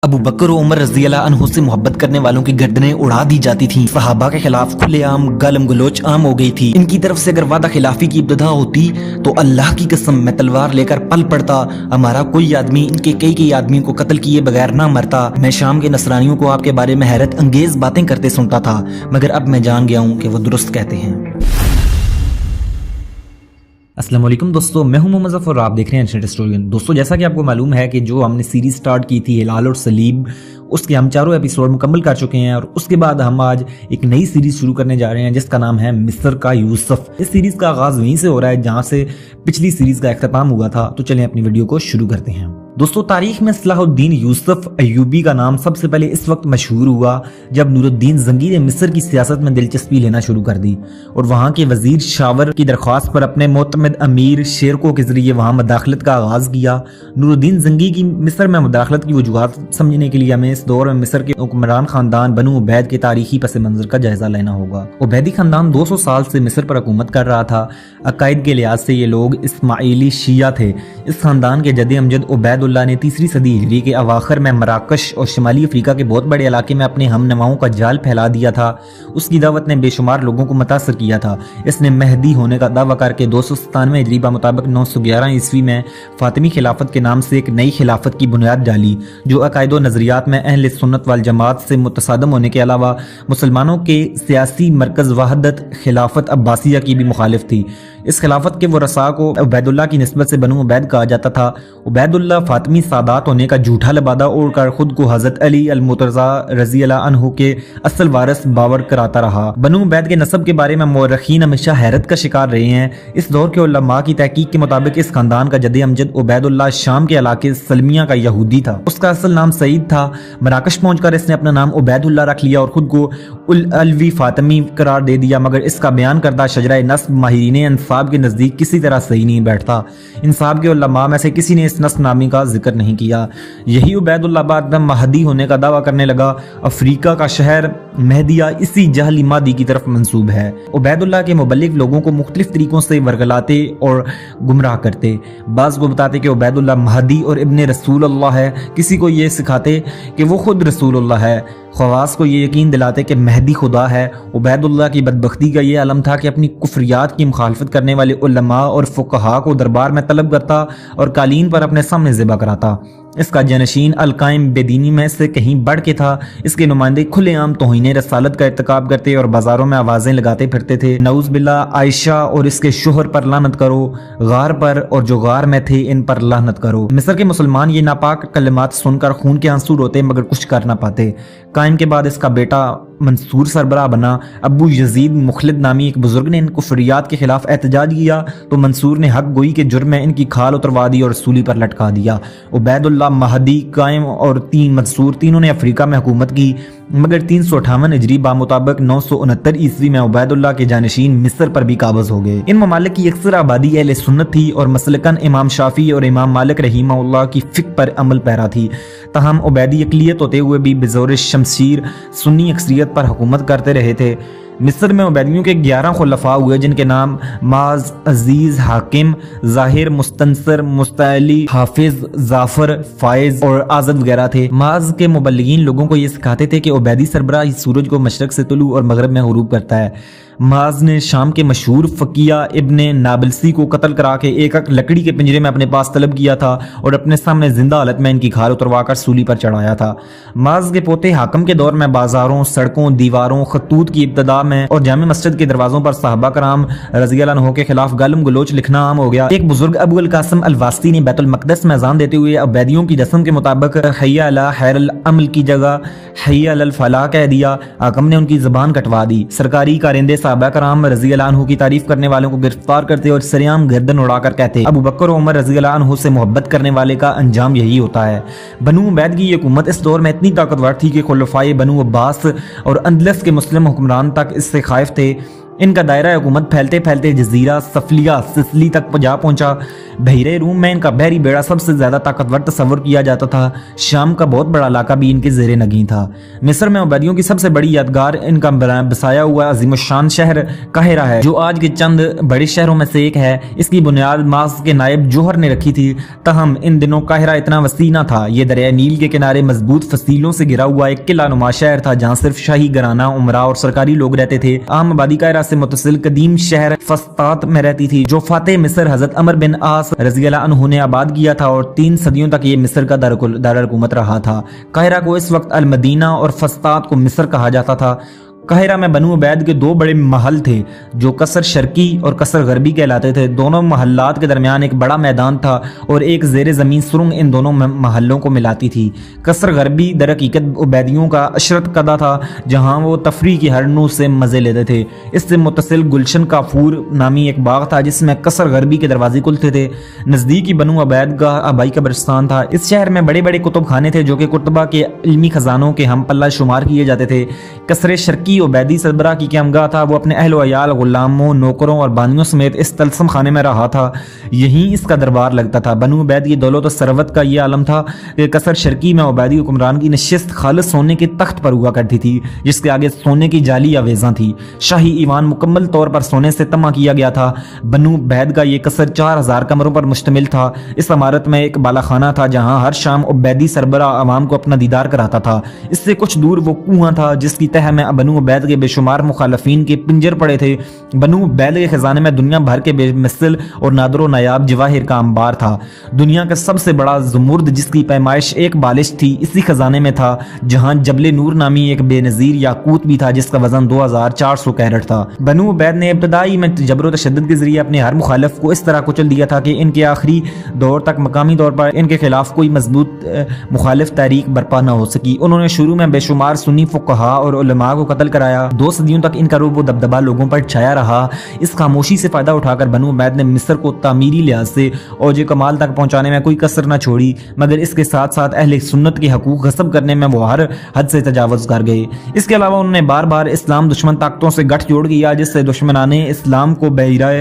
अबू बकर और उमर रज़ी अल्लाह अन्हु से मोहब्बत करने वालों की गर्दनें उड़ा दी जाती थीं। सहाबा के खिलाफ खुलेआम गालम गलोच आम हो गई थी। इनकी तरफ से अगर वादा खिलाफी की इब्तिदा होती तो अल्लाह की कसम मैं तलवार लेकर पल पड़ता, हमारा कोई आदमी इनके कई आदमियों को कत्ल किए बगैर ना मरता। मैं शाम के नसरानियों को आपके बारे में हैरत अंगेज बातें करते सुनता था, मगर अब मैं जान गया हूँ कि वो दुरुस्त कहते हैं। अस्सलाम वालेकुम दोस्तों, मैं हूं मोहम्मद ज़फ़र और आप देख रहे हैं एंशिएंट हिस्टोरियन। दोस्तों, जैसा कि आपको मालूम है कि जो हमने सीरीज स्टार्ट की थी हिलाल और सलीब, उसके हम 4 एपिसोड मुकम्मल कर चुके हैं और उसके बाद हम आज एक नई सीरीज शुरू करने जा रहे हैं जिसका नाम है मिस्र का यूसुफ। इस सीरीज का आगाज वहीं से हो रहा है जहां से पिछली सीरीज का इख्तिताम हुआ था। तो चलें अपनी वीडियो को शुरू करते हैं। दोस्तों, तारीख में सलाहुद्दीन यूसुफ अय्यूबी का नाम सबसे पहले इस वक्त मशहूर हुआ जब नूरुद्दीन जंगी ने मिस्र की सियासत में दिलचस्पी लेना शुरू कर दी और वहां के वजीर शावर की दरख्वास्त पर अपने मोतमद अमीर शेरको के जरिए वहां मदाखलत का आगाज किया। नूरुद्दीन जंगी की मिस्र में मदाखलत की वजूहात समझने के लिए हमें इस दौर में मिस्र के हुक्मरान खानदान बनु उबैद के तारीखी पस मंजर का जायजा लेना होगा। उबैदी खानदान 200 साल से मिस्र पर हुकूमत कर रहा था। अकायद के लिहाज से ये लोग इस्माइली शिया थे। इस खानदान के जद अमजद उबैदुल्लाह ने 3री सदी हिजरी के अवाखिर में मराकश और शुमाली अफ्रीका के बहुत बड़े इलाके में अपने हम नवाओं का जाल फैला दिया था। उसकी दावत ने बेशुमार लोगों को मुतासर किया था। इसने महदी होने का दावा करके 297 हिजरी मुताबिक 911 ईस्वी में फातिमी खिलाफत के नाम से एक नई खिलाफत की बुनियाद डाली, जो अकायद व नजरियात में अहले सुन्नत वाल जमात से मुतसादम होने के अलावा मुसलमानों के सियासी मरकज वहदत खिलाफत अब्बासिया की भी मुखालिफ थी। इस खिलाफत के वरसा को उबैदुल्लाह की निस्बत से बनु उबैद कहा जाता था। उबैदुल्लाह फातिमी सादात होने का झूठा लबादा ओढ़कर खुद को हजरत अली अल मुर्तज़ा रज़ी अल्लाह अन्हु के असल वारिस बावर कराता रहा। बनु उबैद के नस्ब के बारे में मौरखीन हमेशा हैरत का शिकार रहे हैं। इस दौर के उलमा की तहकीक के मुताबिक इस खानदान का जद अमजद उबैदुल्लाह शाम के इलाके सलमिया का यहूदी था। उसका असल नाम सईद था। मराकश पहुंचकर इसने अपना नाम उबैदुल्लाह रख लिया और खुद को उल अलवी फातिमी करार दे दिया, मगर इसका बयान करदा शजरा नस्ब माहिरीन इंसाब के नज़दीक किसी तरह सही नहीं बैठता। इंसाब के उलमा में से किसी ने इस नस्ब नामी का जिक्र नहीं किया। यही उबैदुल्लाह बाद में महदी होने का दावा करने लगा। अफ्रीका का शहर महदिया इसी जहली मादी की तरफ मंसूब है। उबैदुल्लाह के मुबल्लिग लोगों को मुख्तलिफ तरीकों से वर्गलाते और गुमराह करते। बाज़ को बताते कि उबैदुल्लाह महदी और इब्ने रसूलुल्लाह है, किसी को ये सिखाते कि वो खुद रसूलुल्लाह है, ख्वास को ये यकीन दिलाते कि महदी खुदा है। उबैदुल्लाह की बदबख्ती का ये आलम था कि अपनी कुफ्रियात की मुखालफत करने वाले उलमा और फुक़हा को दरबार में तलब करता और कालीन पर अपने सामने ज़िबा कराता। इसका जनशीन अलकायम बेदीनी में से कहीं बढ़ के था। इसके नुमाइंदे खुलेआम तौहीन रसालत का इर्तिकाब करते और बाजारों में आवाज़ें लगाते फिरते थे। नऊज़ बिल्लाह, आयशा और इसके शोहर पर लानत करो, गार पर और जो गार में थे इन पर लानत करो। मिस्र के मुसलमान ये नापाक कलिमात सुनकर खून के आंसू रोते मगर कुछ कर ना पाते। कायम के बाद इसका बेटा मंसूर सरबराह बना। अबू यजीद मुखलिद नामी एक बुजुर्ग ने इन कुफरियात के खिलाफ एहतजाज किया तो मंसूर ने हक गोई के जुर्म में इनकी खाल उतरवा दी और सूली पर लटका दिया। उबैदुल्लाह, महदी, कायम और मंसूर तीनों ने अफ्रीका में हुकूमत की, मगर 358 हिजरी बामुताबिक 969 ईस्वी में उबैदुल्लाह के जानशीन मिस्र पर भी काबज हो गए। इन ममालिक की अक्सर आबादी अहले सुन्नत थी और मसलकन इमाम शाफी और इमाम मालिक रहीमहुल्लाह की फिक्र पर अमल पैरा थी। तहम उबैदी अक़लियत होते हुए भी बेज़ोर शमशीर सुन्नी अक्सरियत पर हुकूमत करते रहे थे। मिस्र में उबैदियों के 11 खुलफा हुए जिनके नाम माज, अजीज, हाकिम, जाहिर, मुस्तनसर, मुस्तअली, हाफिज, जाफर, फायज और आज़द वगैरह थे। माज के मुबल्लिगीन लोगों को ये सिखाते थे कि उबैदी सरबराह इस सूरज को मशरक से तुलू और मगरब में हुरूब करता है। माज ने शाम के मशहूर फकिया इब्ने नाबलसी को कत्ल करा के एक लकड़ी के पिंजरे में अपने पास तलब किया था और अपने सामने जिंदा हालत में इनकी खाल उतरवा कर सूली पर चढ़ाया था। माज के पोते हाकम के दौर में बाजारों, सड़कों, दीवारों, खतूत की इब्तदा में और जामे मस्जिद के दरवाजों पर साहबा कराम रज़ी अल्लाह अन्हु के खिलाफ गालम गलोच लिखना आम हो गया। एक बुजुर्ग अबू अल कासिम अल वास्ती ने बैतुल मक़दस में अज़ान देते हुए उबैदियों की रस्म के मुताबिक हय्या अला खैरुल अमल की जगह हय्या अलल फलाह कह दिया। हाकम ने उनकी ज़बान कटवा दी। सरकारी कारिंदे साहबा कराम रज़ी अल्लाह अन्हु की तारीफ करने वालों को गिरफ्तार करते और सरेआम गर्दन उड़ाकर कहते अबू बकर और उमर रज़ी अल्लाह अन्हु से मोहब्बत करने वाले का अंजाम यही होता है। बनु उबैद की हुकूमत इस दौर में इतनी ताकतवर थी कि खुलफाए बनु अब्बास और अंदलस के मुस्लिम हुक्मरान तक इससे खाइफ थे। ان کا دائرہ حکومت پھیلتے پھیلتے جزیرہ سفلیہ سسلی تک جا پہنچا۔ بحیرہ روم میں ان کا بحری بیڑا سب سے زیادہ طاقتور تصور کیا جاتا تھا۔ شام کا بہت بڑا علاقہ بھی ان کے زیر نگین تھا۔ مصر میں عبیدیوں کی سب سے بڑی یادگار ان کا بسایا ہوا عظیم الشان شہر قاہرہ ہے، جو آج کے چند بڑے شہروں میں سے ایک ہے۔ اس کی بنیاد ماس کے نائب جوہر نے رکھی تھی، تاہم ان دنوں قاہرہ اتنا وسیع نہ تھا۔ یہ دریائے نیل کے کنارے مضبوط فصیلوں سے گھرا ہوا ایک قلعہ نما شہر تھا، جہاں صرف شاہی گھرانہ، امراء اور سرکاری لوگ رہتے تھے۔ عام آبادی قاہرہ سے متصل قدیم شہر فسطاط میں رہتی تھی، جو فاتح مصر حضرت عمر بن عاص رضی اللہ عنہ نے آباد کیا تھا، اور 3 صدیوں تک یہ مصر کا دارالحکومت رہا تھا۔ قاہرہ کو اس وقت المدینہ اور فسطاط کو مصر کہا جاتا تھا۔ قاہرہ میں بنو عبید کے 2 بڑے محل تھے، جو قصر شرقی اور قصر غربی کہلاتے تھے۔ دونوں محلات کے درمیان ایک بڑا میدان تھا اور ایک زیر زمین سرنگ ان دونوں محلوں کو ملاتی تھی۔ قصر غربی در حقیقت عبیدیوں کا عشرت قدہ تھا، جہاں وہ تفریح کی ہر نوع سے مزے لیتے تھے۔ اس سے متصل گلشن کافور نامی ایک باغ تھا، جس میں قصر غربی کے دروازے کھلتے تھے۔ نزدیک ہی بنو عبید کا آبائی قبرستان تھا۔ اس شہر میں بڑے بڑے کتب خانے تھے، جو کہ کتبہ کے علمی خزانوں کے ہم پلہ شمار کیے جاتے تھے۔ قصر شرقی عبیدی سربراہ کی قیامگاہ تھا، وہ اپنے اہل و عیال، غلاموں، نوکروں اور بانیوں سمیت اس طلسم خانے میں رہا تھا۔ یہیں اس کا دربار لگتا تھا۔ بنو عبید کی دولت و ثروت کا یہ عالم تھا کہ قصر شرقی میں عبیدی حکمران کی نشست خالص سونے کے تخت پر ہوا کرتی تھی، جس کے آگے سونے کی جالی آویزاں تھی۔ شاہی ایوان مکمل طور پر سونے سے تمام کیا گیا تھا۔ بنو عبید کا یہ قصر 4000 کمروں پر مشتمل تھا۔ اس عمارت میں ایک بالا خانہ تھا، جہاں ہر شام عبیدی سربراہ عوام کو اپنا دیدار کراتا تھا۔ اس سے کچھ دور وہ کنواں تھا، جس کی تہہ میں بنو عبید کے بے شمار مخالفین کے پنجر پڑے تھے۔ بنو عبید کے خزانے میں دنیا بھر کے بے مثل اور نادر و نایاب جواہر کا انبار تھا۔ دنیا کا سب سے بڑا زمرد، جس کی پیمائش 1 بالش تھی، اسی خزانے میں تھا، جہاں جبل نور نامی ایک بے نظیر یاقوت بھی تھا، جس کا وزن 2400 کیرٹ تھا۔ بنو عبید نے ابتدائی میں جبر و تشدد کے ذریعے اپنے ہر مخالف کو اس طرح کچل دیا تھا کہ ان کے آخری دور تک مقامی طور پر ان کے خلاف کوئی مضبوط مخالف تحریک برپا نہ ہو سکی۔ انہوں نے شروع میں بے شمار سنی فقہا اور علماء کو قتل کرایا۔ 2 صدیوں تک ان کا روب و دبدبہ لوگوں پر چھایا رہا۔ اس خاموشی سے فائدہ اٹھا کر بنو عبید نے مصر کو تعمیری لحاظ سے اوج کمال تک پہنچانے میں کوئی کسر نہ چھوڑی، مگر اس کے ساتھ ساتھ اہل سنت کے حقوق غصب کرنے میں وہ ہر حد سے تجاوز کر گئے۔ اس کے علاوہ انہوں نے بار بار اسلام دشمن طاقتوں سے گٹھ جوڑ کیا، جس سے دشمنان اسلام کو بحیرہ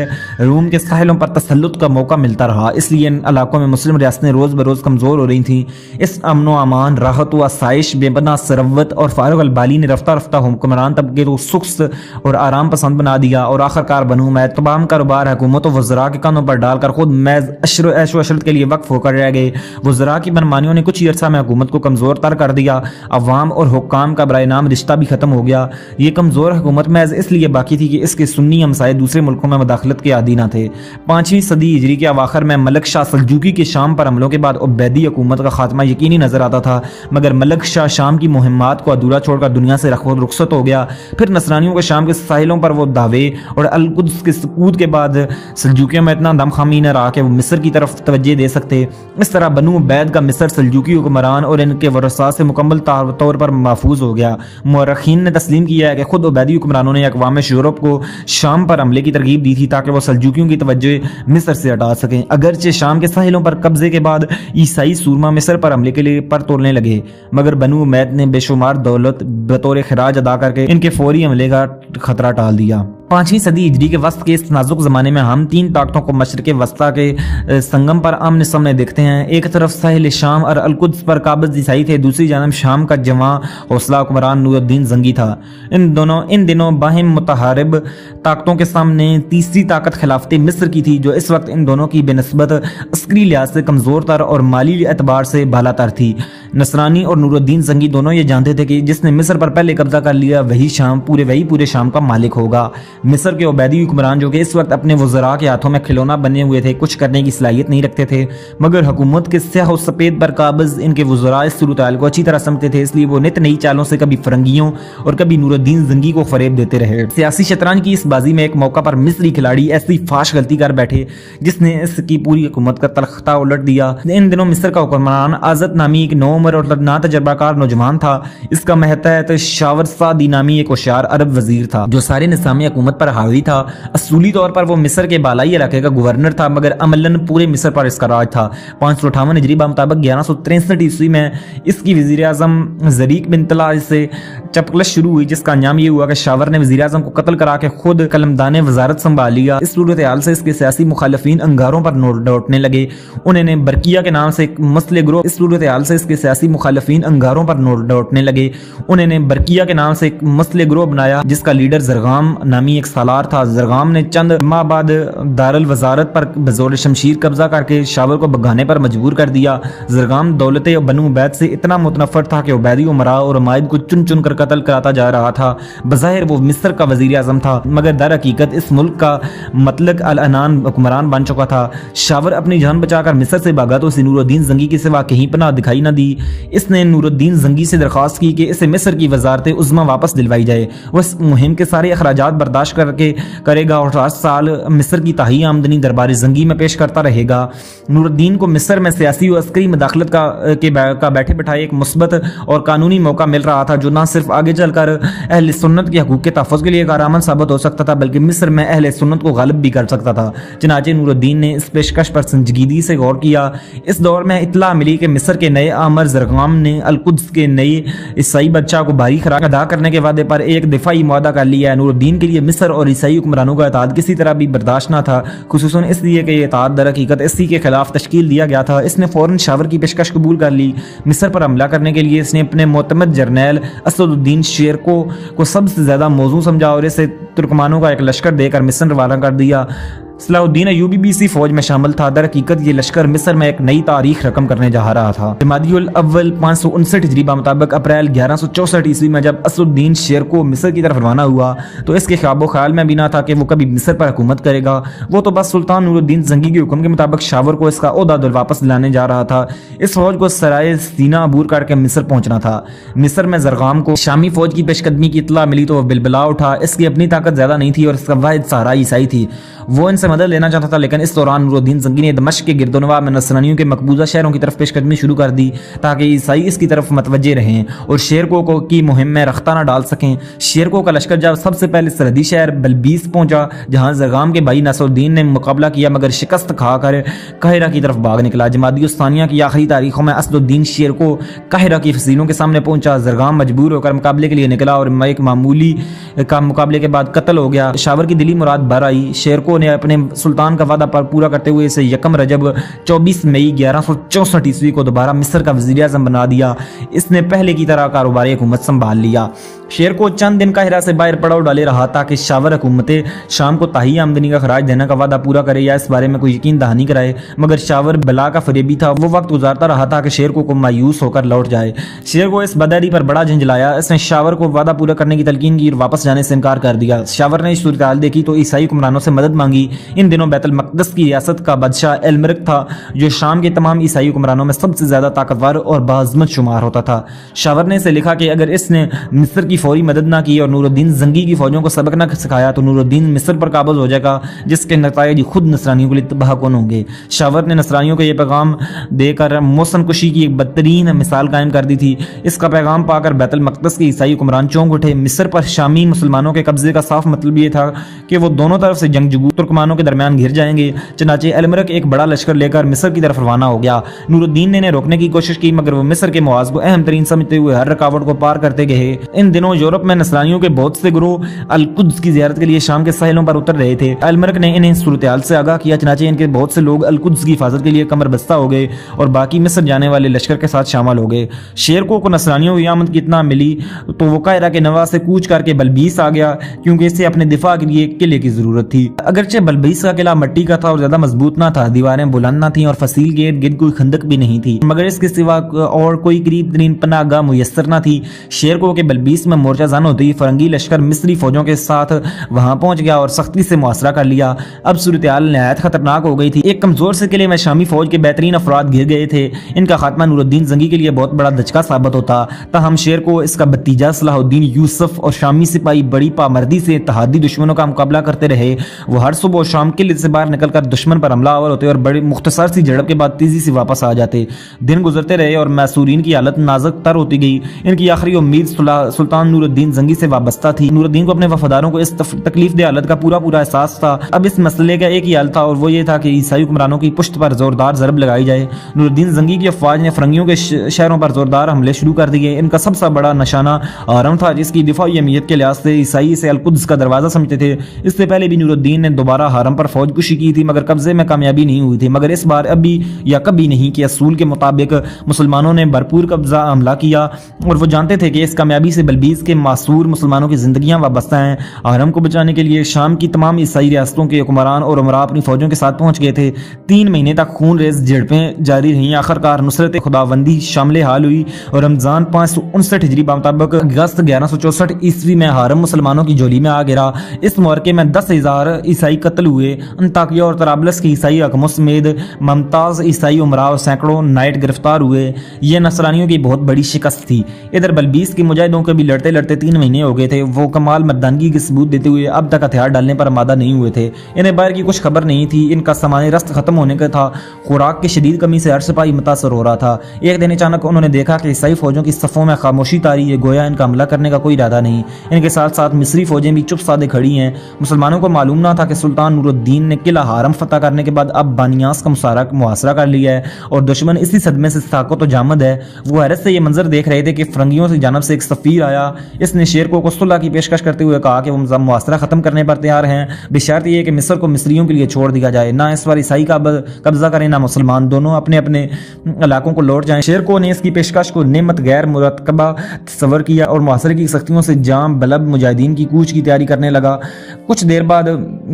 روم کے ساحلوں پر تسلط کا موقع ملتا رہا۔ اس لیے ان علاقوں میں مسلم ریاستیں روز بروز کمزور ہو رہی تھیں۔ اس امن و امان، راحت و آسائش، بے پناہ ثروت اور فارغ البالی نے رفتہ رفتہ حکمران طبقے کو سست اور آرام پسند بنا دیا، اور آخرکار بنو عبید تمام کاروبار حکومت و وزراء کے کانوں پر ڈال کر خود محض عیش و عشرت کے لیے وقف ہو کر رہ گئے۔ وزراء کی منمانیوں نے کچھ ہی عرصہ میں حکومت کو کمزور تر کر دیا۔ عوام اور حکام کا برائے نام رشتہ بھی ختم ہو گیا۔ یہ کمزور حکومت محض اس لیے باقی تھی کہ اس کے سنی ہمسائے دوسرے ملکوں میں مداخلت کے عادی نہ تھے۔ 5ویں صدی ہجری کے اواخر میں ملک شاہ سلجوقی کے شام پر حملوں کے بعد عبیدی حکومت کا خاتمہ یقینی نظر آتا تھا، مگر ملک شاہ شام کی مہمات کو ادھورا چھوڑ کر دنیا سے رخصت ہو گیا۔ پھر نصرانیوں کے شام کے ساحلوں پر وہ دعوے اور القدس کے سقوط کے بعد سلجوکیوں میں اتنا دم خامی نہ رہا کہ وہ مصر کی طرف توجہ دے سکتے۔ اس طرح بنو عبید کا مصر سلجوکی حکمران اور ان کے ورثاء سے مکمل طور پر محفوظ ہو گیا۔ مورخین نے تسلیم کیا ہے کہ خود عبیدی حکمرانوں نے اقوام یورپ کو شام پر حملے کی ترغیب دی تھی، تاکہ وہ سلجوکیوں کی توجہ مصر سے ہٹا سکیں۔ اگرچہ شام کے ساحلوں پر قبضے کے بعد عیسائی سورما مصر پر حملے کے لیے پر تولنے لگے، مگر بنو عبید نے بے شمار دولت بطور خراج ادا کر کے ان کے فوری حملے کا خطرہ ٹال دیا۔ 5ویں صدی ہجری کے وسط کے اس نازک زمانے میں ہم 3 طاقتوں کو مشرق وسطیٰ کے سنگم پر آمنے سامنے دیکھتے ہیں۔ ایک طرف ساحل شام اور القدس پر قابض عیسائی تھے، دوسری جانب شام کا جواں حوصلہ حکمران نور الدین زنگی تھا۔ ان دنوں باہم متحارب طاقتوں کے سامنے تیسری طاقت خلافت مصر کی تھی، جو اس وقت ان دونوں کی بنسبت عسکری لحاظ سے کمزور تر اور مالی اعتبار سے بالا تر تھی۔ نصرانی اور نور الدین زنگی دونوں یہ جانتے تھے کہ جس نے مصر پر پہلے قبضہ کر لیا وہی پورے شام کا مالک ہوگا۔ مصر کے عبیدی حکمران، جو کہ اس وقت اپنے وزراء کے ہاتھوں میں کھلونا بنے ہوئے تھے، کچھ کرنے کی صلاحیت نہیں رکھتے تھے، مگر حکومت کے سیاہ و سفید پر قابض ان کے وزراء اس صورتحال کو اچھی طرح سمجھتے تھے، اس لیے وہ نت نئی چالوں سے کبھی فرنگیوں اور کبھی نور الدین زنگی کو فریب دیتے رہے۔ سیاسی شطرنج کی اس بازی میں ایک موقع پر مصری کھلاڑی ایسی فاش غلطی کر بیٹھے جس نے اس کی پوری حکومت کا تختہ الٹ دیا۔ ان دنوں مصر کا حکمران عازت نامی ایک نو عمر اور نا تجربہ کار نوجوان تھا۔ اس کا ماتحت شاور سعدی نامی ایک ہوشیار عرب وزیر تھا، جو سارے نظام حکومت پر حاوی تھا۔ اصولی طور پر وہ مصر کے بالائی علاقے کا گورنر تھا، مگر عملاً پورے مصر پر اس کا راج تھا۔ 558 ہجری بمطابق 1163 عیسوی میں اس کی وزیر اعظم زریق بن طلحہ سے चपकलश शुरू हुई, जिसका अंजाम ये हुआ कि शावर ने वज़ीर आज़म को कत्ल करा के खुद कलमदाने वजारत संभाल लिया। इस सूरत हाल से इसके सियासी मुखालफीन अंगारों पर लौटने लगे। उन्होंने बरकिया के नाम से एक मसले ग्रोह इस सूरत हाल से इसके सियासी मुखालफीन अंगारों पर लौटने लगे। उन्होंने बरकिया के नाम से एक मसले ग्रोह बनाया, जिसका लीडर जरगाम नामी एक सालार था। जरगाम ने चंद माह बाद दारुल वजारत पर बजोर शमशीर कब्जा करके शावर को भगाने पर मजबूर कर दिया। जरगाम दौलत बनु उबैद से इतना मुतनफर था कि उबैदी उमरा और उमायद को चुन चुन कर कत्ल कराता जा रहा था। बज़ाहिर वो मिस्र का वज़ीर आज़म था, मगर दर हकीकत इस मुल्क का मतलक अल अनान हुक्मरान बन चुका था। शावर अपनी जान बचाकर मिस्र से भागा तो इसे नूरुद्दीन जंगी के सिवा कहीं पनाह दिखाई न दी। इसने नूरुद्दीन जंगी से दरख्वास्त की कि इसे मिस्र की वजारत उज़्मा वापस दिलवाई जाए। वह इस मुहिम के सारे अखराजात बर्दाश्त करके करेगा और 8 साल मिस्र की ताही आमदनी दरबार जंगी में पेश करता रहेगा। नूरुद्दीन को मिस्र में सियासी और अस्करी मदाखलत का बैठे बैठाए एक मुस्बत और कानूनी मौका मिल रहा था, जो न सिर्फ आगे चलकर अहले सुन्नत के हकूक़ के तहफ़्फ़ुज़ के लिए कारआमद साबित हो सकता था, बल्कि मिस्र में अहले सुन्नत को गालिब भी कर सकता था। चनाचे नूरुद्दीन ने इस पेशकश पर संजीदगी से गौर किया। इस दौर में इत्तला मिली कि मिस्र के नए आमर जरगाम ने अल-कुद्स के नए ईसाई बादशाह को भारी खराक अदा करने के वादे पर एक दिफाई मुआहदा कर लिया है। नूरुद्दीन के लिए मिस्र और ईसाई हुक्मरानों का इताद किसी तरह भी बर्दाश्त न था, खुसूसन इसलिए कि इताद दर हकीकत इसी के खिलाफ तश्कील दिया गया था। इसने फौरन शावर की पेशकश कबूल कर ली। मिस्र पर हमला करने के लिए इसने अपने मोतमद जर्नैल असदुद्दीन शेरको को सबसे ज़्यादा मौजू समझा और इसे तुर्कमानों का एक लश्कर देकर मिस्र रवाना कर दिया। सलाहुद्दीन अय्यूबी भी इसी फौज में शामिल था। दर हकीकत ये लश्कर मिस्र में एक नई तारीख रकम करने जा रहा था। जमादियुल अव्वल 559 हिजरी मुताबिक अप्रैल 1164 ईस्वी में जब असदुद्दीन शेरको मिस्र की तरफ रवाना हुआ तो इसके ख्याबो ख्याल में भी ना था कि वो कभी मिस्र पर हुकूमत करेगा। वो तो बस सुल्तान नूरुद्दीन जंगी के हुक्म के मुताबिक शावर को इसका ओहदा वापस दिलाने जा रहा था। इस फौज को सराय सीना अबूर करके मिस्र पहुंचना था। मिस्र में जरगाम को शामी फौज की पेशकदमी की इत्तला मिली तो वह बिलबिला उठा। इसकी अपनी ताकत ज्यादा नहीं थी और इसका वाहिद सहारा ईसाई थी। वो इनसे मदद लेना चाहता था, लेकिन इस दौरान नूरुद्दीन जंगी ने दमिश्क के गिरदोनवा में नसरानियों के मकबूजा शहरों की तरफ पेशकदमी शुरू कर दी ताकि ईसाई इसकी तरफ मतवज्जे रहें और शेरको की मुहिम में रख्ता न डाल सकें। शेरको का लश्कर जब सबसे पहले सरहदी शहर बल्बीस पहुंचा, जहां जरगाम के भाई नसरुद्दीन ने मुकाबला किया, मगर शिकस्त खाकर काहिरा की तरफ भाग निकला। जमादियुस्तानिया की आखिरी तारीखों में असदुद्दीन शेरको काहिरा की फसीलों के सामने पहुंचा। जरगाम मजबूर होकर मुकाबले के लिए निकला और एक मामूली का मुकाबले के बाद कत्ल हो गया। शावर की दिली मुराद भर आई। शेरको ने अपने सुल्तान का वादा पर पूरा करते हुए इसे यकम रजब 24 मई 1164 ईस्वी को दोबारा मिस्र का वज़ीर आज़म बना दिया। इसने पहले की तरह कारोबारी हुकूमत संभाल लिया। शेरको चंद दिन काहिरा से बाहर पड़ाव डाले रहा ताकि शावर हुकूमत शाम को ताही आमदनी का खराज देने का वादा पूरा करे या इस बारे में कोई यकीन दहानी कराए, मगर शावर बला का फरेबी था। वो वक्त गुजारता रहा था कि शेरको को मायूस होकर लौट जाए। शेरको इस बदारी पर बड़ा झंझलाया। इसने शावर को वादा पूरा करने की तलकीन की और वापस जाने से इनकार कर दिया। शावर ने सूरत हाल देखी तो ईसाई हुक्मरानों से मदद मांगी। इन दिनों बैतुल मक़दस की रियासत का बादशाह एलमरिक था, जो शाम के तमाम ईसाई हुक्मरानों में सबसे ज्यादा ताकतवर और बाज़मत शुमार होता था। शावर ने इसे लिखा कि अगर इसने मिस्र की फौरी मदद ना की और नूरुद्दीन जंगी की फौजों को सबक न सिखाया तो नूरुद्दीन मिस्र पर काबज हो जाएगा, जिसके नताइज खुद नसरानियों के लिए तबाहकुन होंगे। शावर ने नसरानियों को यह पैगाम देकर मौसम कुशी की एक बदतरीन मिसाल कायम कर दी थी। इसका पैगाम पाकर बैतुल मक़दस के ईसाई हुक्मरान चौंक उठे। मिस्र पर शामी मुसलमानों के कब्जे का साफ मतलब ये था कि वो दोनों तरफ से जंगजू तुर्कमानों के दरमियान घिर जाएंगे। चनाचे एलमरिक एक बड़ा लश्कर लेकर मिस्र की तरफ रवाना हो गया। नूरुद्दीन ने रोकने की कोशिश की, मगर वो मिस्र के मुआज को अहम तरीन समझते हुए हर रुकावट को पार करते गए। इन दिनों यूरोप में नसरानियों के बहुत से गिरोह अल-कुद्स की ज़ियारत के लिए शाम के साहिलों पर उतर रहे थे। एलमरिक ने इन्हें सूरत हाल से आगाह किया। चनाचे इनके बहुत से लोग अल-कुद्स की हिफाजत के लिए कमर बस्ता हो गए और बाकी मिस्र जाने वाले लश्कर के साथ शामिल हो गए। शेरको को नसरानियों की आमद की इतना मिली तो वो काहिरा के नवा से कूच करके बल्बीस आ गया, क्योंकि इसे अपने दिफा के लिए किले की जरूरत थी। अगरचे बल्बीस का किला मिट्टी का था और ज्यादा मजबूत ना था, दीवारें बुलंद ना थी और फसील के इर्द गिर्द कोई खंदक भी नहीं थी, मगर इसके सिवा और कोई करीब तरीन पनाहगाह मुयस्सर ना थी। शेरको के बल्बीस में मोर्चा जान होते ही फरंगी लश्कर मिस्री फौजों के साथ वहां पहुंच गया और सख्ती से मुआसरा कर लिया। अब सूरत हाल नहायत खतरनाक हो गई थी। एक कमजोर से किले में शामी फौज के बेहतरीन अफराद घिर गए थे। इनका खात्मा नूरुद्दीन जंगी के लिए बहुत बड़ा धचका साबित होता। ताहम शेर को इसका भतीजा सलाहुद्दीन यूसुफ और शामी सिपाही बड़ी पामर्दी से इत्तेहादी दुश्मनों का मुकाबला करते रहे। वो हर सुबह शाम किले से बाहर निकलकर दुश्मन पर हमला आवर होते और बड़ी मुख्तसर सी झड़प के बाद तेजी से वापस आ जाते। दिन गुजरते रहे और मैसूरीन की हालत नाजुक तर होती गई। इनकी आखिरी उम्मीद सुल्तान सुल्तान नूरुद्दीन जंगी से वाबस्ता थी। नूरुद्दीन को अपने वफादारों को इस तकलीफ दे हालत का पूरा एहसास था। अब इस मसले का एक ही हल था और वो ये था कि ईसाई हुक्मरानों की पुश्त पर जोरदार ज़रब लगाई जाए। नूरुद्दीन जंगी की अफवाज ने फरंगियों के शहरों पर जोरदार हमले शुरू कर दिए। इनका सबसे बड़ा निशाना हरम था, जिसकी दिफाई अहमियत के लिहाज से ईसाई इसे अल-कुद्स का दरवाज़ा समझते थे। इससे पहले भी नूरुद्दीन ने दोबारा हरम पर फौज कुशी की थी, मगर कब्जे में कामयाबी नहीं हुई थी। मगर इस बार अभी या कभी नहीं कि असूल के मुताबिक मुसलमानों ने भरपूर कब्जा हमला किया और वो जानते थे कि इस कामयाबी से बल्बीस के मासूर मुसलमानों की जिंदगियां वाबस्ता हैं। हरम को बचाने के लिए शाम की तमाम ईसाई रियासतों के हुक्मरान और उमरा अपनी फौजों के साथ पहुंच गए थे। 3 महीने तक खून रेज झड़पें जारी रहीं। आखिरकार नुसरत खुदाबंदी शामिल हाल हुई और रमजान 559 हिजरी मुताबिक अगस्त 1164 ईस्वी में हरम मुसलमानों की झोली में आ गिरा। इस मौके में 10,000 ईसाई कत्ल हुए। अंताकिया और तराबलस के ईसाई हकमों समेत मुमताज ईसाई उमरा और सैकड़ों नाइट गिरफ्तार हुए। यह नसरानियों की बहुत बड़ी शिकस्त थी। इधर बल्बीस के मुजाहिदों के भी लड़ते लड़ते 3 महीने हो गए थे। वो कमाल मर्दानगी के सबूत देते हुए अब तक हथियार डालने पर आमादा नहीं हुए थे। इन्हें बाहर की कुछ खबर नहीं थी। इनका सामान रस्त खत्म होने का था। खुराक की शदीद कमी से हर सिपाही मुतासर हो रहा था। एक दिन अचानक उन्होंने देखा कि ईसाई फौजों की सफ़ों में खामोशी तारी है, गोया इनका हमला करने का कोई इरादा नहीं। इनके साथ साथ मिस्री फौजें भी चुप सादे खड़ी हैं। मुसलमानों को मालूम ना था कि सुल्तान नूरुद्दीन ने किला हरम फतह करने के बाद अब बानियास का मुहासरा कर लिया है और दुश्मन इसी सदमे से साको तो जामद है। वो हैरत से ये मंजर देख रहे थे कि फरंगियों से जानब से एक सफ़ीर आया। इसने शेरको को सुलह की पेशकश करते हुए कहा कि वो मुहासरा खत्म करने पर तैयार हैं, बशर्त ये कि मिस्र को मिस्रियों के लिए छोड़ दिया जाए। ना इस बार ईसाई का कब्जा करें ना मुसलमान, दोनों अपने अपने इलाकों को लौट जाएं। शेरको ने इसकी पेशकश को नेमत गैर मुरतकबा तस्वर किया और मुहासरे की सख्तियों से जाम बलब मुजाहिदीन की कूच की तैयारी करने लगा। कुछ देर बाद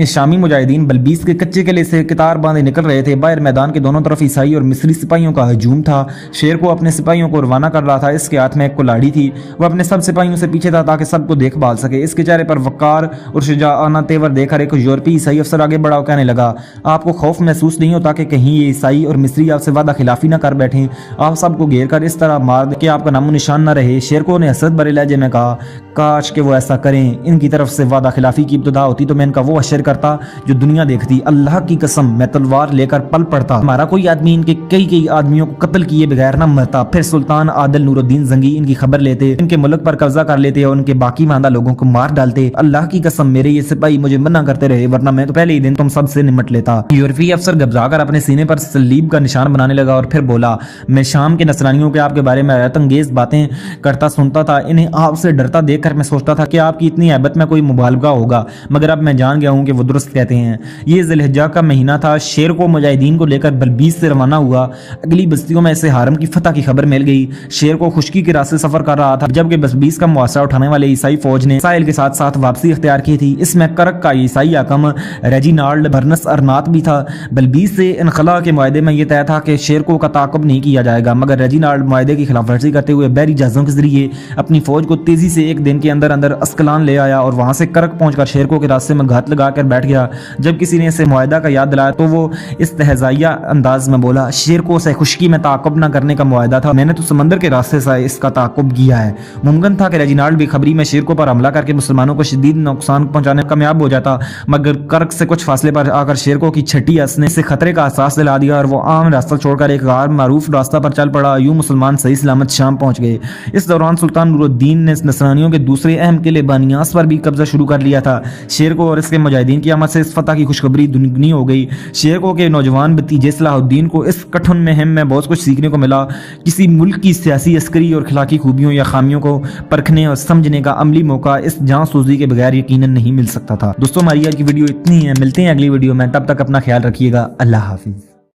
शामी मुजाहिदीन बल्बीस के कच्चे किले से कितार बांधे निकल रहे थे। बाहर मैदान के दोनों तरफ ईसाई और मिस्री सिपाहियों का हजूम था। शेरको अपने सिपाहियों को रवाना कर रहा था। इसके हाथ में एक कुल्हाड़ी थी। वह अपने सब सिपाहियों से पीछे था ताकि सबको देख भाल सके। इसके चेहरे पर वकार और शुजाआना तेवर देखकर एक यूरोपीय ईसाई अफसर आगे बढ़ा और कहने लगा, आपको खौफ महसूस नहीं होता कि कहीं ये ईसाई और मिस्री आपसे वादा खिलाफी ना कर बैठें? आप सबको घेर कर इस तरह मार दे कि आपका नामो निशान ना रहे। शेरको ने हसरत भरे लहजे में कहा, काश कि वो ऐसा करें। इनकी तरफ से वादा खिलाफी की इब्तिदा होती तो मैं इनका वो अशर करता जो दुनिया देखती। अल्लाह की कसम मैं तलवार लेकर पल पड़ता। हमारा कोई आदमी इनके कई आदमियों को कत्ल किए बगैर ना मरता। फिर सुल्तान आदिल नूरुद्दीन जंगी इनकी खबर लेते, इनके मुल्क पर कब्जा कर लेते और उनके बाकी मानदा लोगों को मार डालते। अल्लाह की कसम मेरे ये सिपाही मुझे मना करते रहे, वरना मैं तो पहले ही दिन तुम सब से निमट लेता। यूरोपीय अफसर घबराकर अपने सीने पर सलीब का निशान बनाने लगा और फिर बोला, मैं शाम के नसरानियों के आपके बारे में हैरत अंगेज बातें करता सुनता था। इन्हें आपसे डरता देखकर मैं सोचता था कि आपकी इतनी हैबत में कोई मुबालगा होगा, मगर अब मैं जान गया हूं कि वो दुरुस्त कहते हैं। ये ज़िलहिज्जा का महीना था। शेरको मुजाहिदीन को लेकर बल्बीस से रवाना हुआ। अगली बस्तियों में इसे हरम की फतह की खबर मिल गई। शेरको खुशकी के रास्ते सफर कर रहा था जबकि बल्बीस का मुआसरा उठाने वाले ईसाई फौज ने साहिल के साथ साथ वापसी इख्तियार की थी। इसमें करक का ईसाई हकम रेजिनाल्ड बर्नस अरनात भी था। बल्बीस से इनखला के मुआहदे में यह तय था कि शेरको का ताक़ुब नहीं किया जाएगा, मगर रेजिनाल्ड मुआहदे की खिलाफ वर्जी करते हुए बहरी जहाज़ों के जरिए अपनी फौज को तेजी से एक दिन के अंदर अंदर अस्कलान ले आया और वहां से करक पहुंचकर शेरको के रास्ते में घात लगाकर बैठ गया। जब किसी ने इसे मुआहदा का याद दिलाया तो वो इस्तेहज़ाइया अंदाज में बोला, शेरको से खुशकी में ताक़ुब न करने का मुआहदा था, मैंने तो समंदर के रास्ते से इसका ताक़ुब किया है। मुमकिन था कि रेजिनाल्ड भी खबरी में शेरको पर हमला करके मुसलमानों को शदीद नुकसान पहुंचाने में कामयाब हो जाता, मगर करक से कुछ फासले पर आकर शेरको की छठी असने से खतरे का एहसास दिला दिया और वो आम रास्ता छोड़कर एक गैर मारूफ रास्ता पर चल पड़ा। यूं मुसलमान सही सलामत शाम पहुंच गए। इस दौरान सुल्तान नूरुद्दीन ने नसरानियों के दूसरे अहम किले बानियास पर भी कब्जा शुरू कर लिया था। शेरको और इसके मुजाहिदीन की आमद से इस फतह की खुशखबरी दुगनी हो गई। शेरको के नौजवान भतीजे सलाहुद्दीन को इस कठिन मुहिम में बहुत कुछ सीखने को मिला। किसी मुल्क की सियासी, अस्करी और खिलाकी खूबियों या खामियों को परखने और समझने का अमली मौका इस जासूसी के बगैर यकीनन नहीं मिल सकता था। दोस्तों हमारी आज की वीडियो इतनी है, मिलते हैं अगली वीडियो में, तब तक अपना ख्याल रखिएगा। अल्लाह हाफिज।